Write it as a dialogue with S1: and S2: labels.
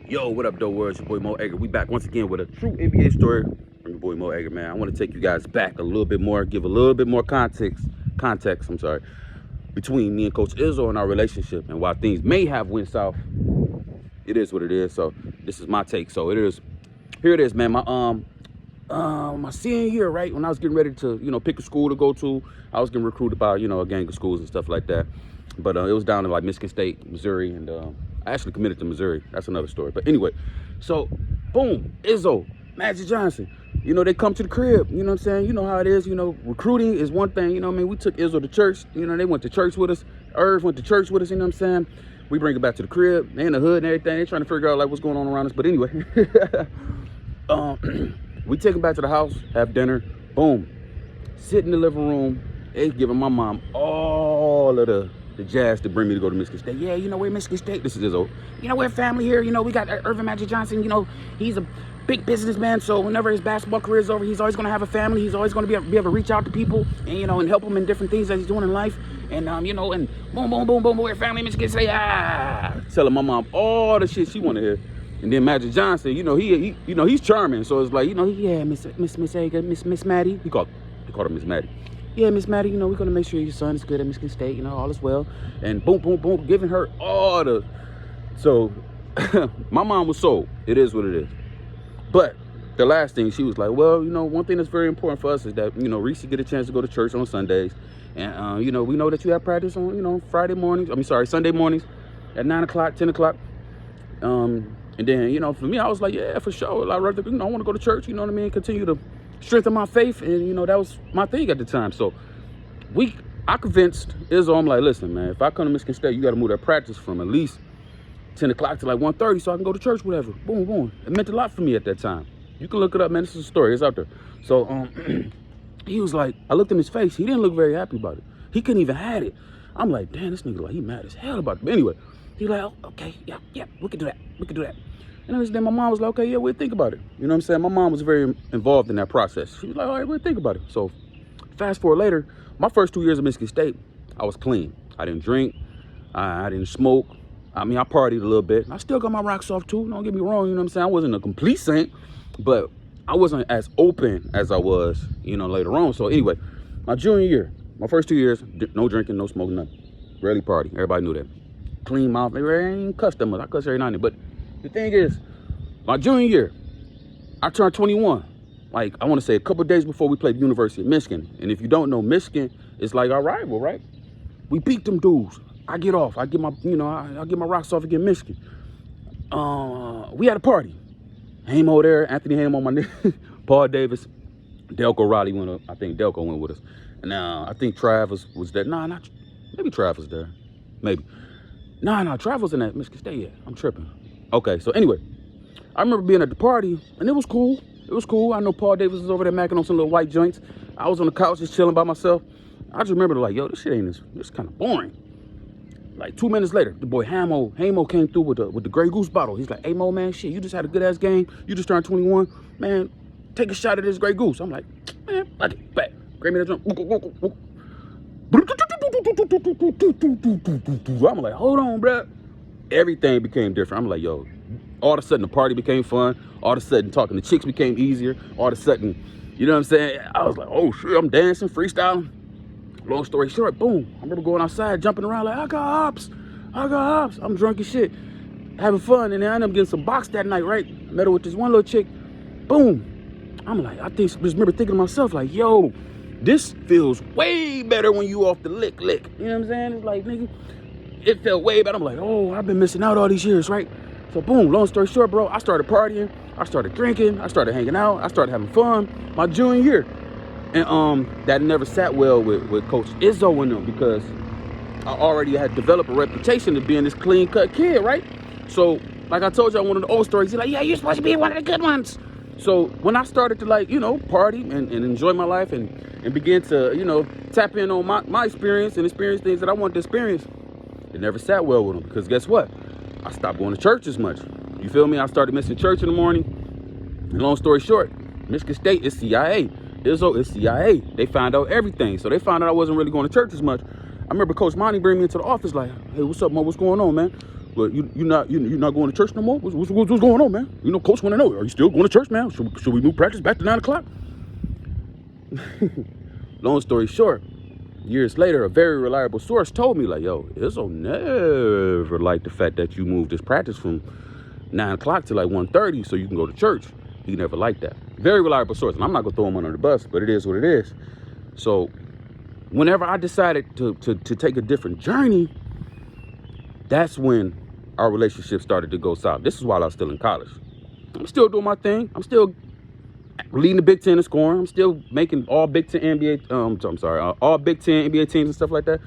S1: Yo, what up, though, world? It's your boy Moe Ager. We back once again with a true NBA story from your boy Moe Ager, man. I want to take you guys back a little bit more, give a little bit more context, between me and Coach IZZO and our relationship. And while things may have went south, it is what it is. So this is my take. So here it is, man. My senior year, right, when I was getting ready to, pick a school to go to, I was getting recruited by, a gang of schools and stuff like that. But it was down in like Michigan State, Missouri, and I actually committed to Missouri. That's another story. But anyway, so boom, IZZO, Magic Johnson. They come to the crib. You know what I'm saying? You know how it is. Recruiting is one thing. We took IZZO to church. They went to church with us. Irv went to church with us. You know what I'm saying? We bring it back to the crib. They in the hood and everything. They're trying to figure out like what's going on around us. But anyway, we take them back to the house, have dinner. Boom, sit in the living room. They giving my mom all of the jazz to bring me to go to Michigan State. Yeah, we're Michigan State. This is IZZO. We're family here. We got Irvin Magic Johnson. He's a big businessman. So whenever his basketball career is over, he's always going to have a family. He's always going to be able to reach out to people and help them in different things that he's doing in life. And and boom, boom, boom, boom, we're family. Michigan State. Telling my mom all the shit she want to hear. And then Magic Johnson, he's charming. So it's like, yeah, Miss Ager, Miss Maddie. He called her Miss Maddie. Yeah, Miss Maddie, we're going to make sure your son is good at Michigan State, all is well. And boom, boom, boom, giving her all the... So, my mom was sold. It is what it is. But the last thing, she was like, well, one thing that's very important for us is that, Reese get a chance to go to church on Sundays. And, we know that you have practice on, Sunday mornings at 9 o'clock, 10 o'clock. And then, for me, I was like, yeah, for sure. I'd rather, I want to go to church, continue to strengthen my faith. And, that was my thing at the time. So I convinced IZZO, I'm like, listen, man, if I come to Michigan State, you got to move that practice from at least 10 o'clock to like 1:30 so I can go to church, whatever. Boom, boom. It meant a lot for me at that time. You can look it up, man. This is a story. It's out there. So he was like, I looked in his face. He didn't look very happy about it. He couldn't even have it. I'm like, damn, this nigga, like, he mad as hell about it. But anyway, he's like, oh, okay, yeah, we can do that. And then my mom was like, okay, yeah, we'll think about it. You know what I'm saying? My mom was very involved in that process. She was like, all right, we'll think about it. So fast forward later, my first 2 years of Michigan State, I was clean. I didn't drink. I didn't smoke. I partied a little bit. I still got my rocks off too. Don't get me wrong. You know what I'm saying? I wasn't a complete saint, but I wasn't as open as I was, later on. So anyway, my junior year, my first 2 years, no drinking, no smoking, nothing. Rarely party. Everybody knew that. Clean mouth. I ain't cuss that much. I cuss every night. But the thing is, my junior year, I turned 21. Like, I want to say a couple of days before we played the University of Michigan. And if you don't know, Michigan is like our rival, right? We beat them dudes. I get off. I get my, I get my rocks off against Michigan. We had a party. Hamo there, Anthony Hamo, my nigga, Paul Davis, Delco Riley went up. I think Delco went with us. And I think Trav was there. Maybe Trav was there. Maybe. Trav was in that Michigan State. Yeah, I'm tripping. Okay, so anyway, I remember being at the party, and it was cool. It was cool. I know Paul Davis was over there macking on some little white joints. I was on the couch just chilling by myself. I just remember like, yo, this shit ain't this kind of boring. Like 2 minutes later, the boy Hamo came through with the Grey Goose bottle. He's like, hey, Mo, man, shit, you just had a good-ass game. You just turned 21. Man, take a shot of this Grey Goose. I'm like, man, fuck it, back. Grab me that drink. I'm like, hold on, bruh. Everything became different. I'm like, yo, all of a sudden the party became fun. All of a sudden talking to chicks became easier. All of a sudden, you know what I'm saying? I was like, oh, shit, I'm dancing, freestyling. Long story short, boom. I remember going outside, jumping around like, I got hops. I'm drunk as shit, having fun. And then I ended up getting some box that night, right? I met her with this one little chick. Boom. I'm like, just remember thinking to myself, like, yo, this feels way better when you off the lick. You know what I'm saying? It's like, nigga, it felt way better. I'm like, oh, I've been missing out all these years, right? So boom, long story short, bro, I started partying. I started drinking. I started hanging out. I started having fun my junior year. And that never sat well with Coach IZZO and them because I already had developed a reputation of being this clean-cut kid, right? So, like I told you on one of the old stories, he's like, yeah, you're supposed to be one of the good ones. So when I started to party and enjoy my life and begin to, tap in on my experience and experience things that I wanted to experience, it never sat well with him because guess what? I stopped going to church as much. You feel me? I started missing church in the morning. And long story short, Michigan State is CIA. IZZO is CIA. They found out everything. So they found out I wasn't really going to church as much. I remember Coach Monty bring me into the office like, hey, what's up, Mo? What's going on, man? But you not going to church no more? What's going on, man? You know, coach want to know. Are you still going to church, man? Should we move practice back to 9 o'clock? Long story short, years later, a very reliable source told me, like, yo, Izzo never liked the fact that you moved this practice from 9 o'clock to like 1:30 so you can go to church. He never liked that. Very reliable source. And I'm not going to throw him under the bus, but it is what it is. So whenever I decided to take a different journey, that's when our relationship started to go south. This is while I was still in college. I'm still doing my thing. I'm still leading the Big Ten in scoring. I'm still making all Big Ten NBA, all Big Ten NBA teams and stuff like that.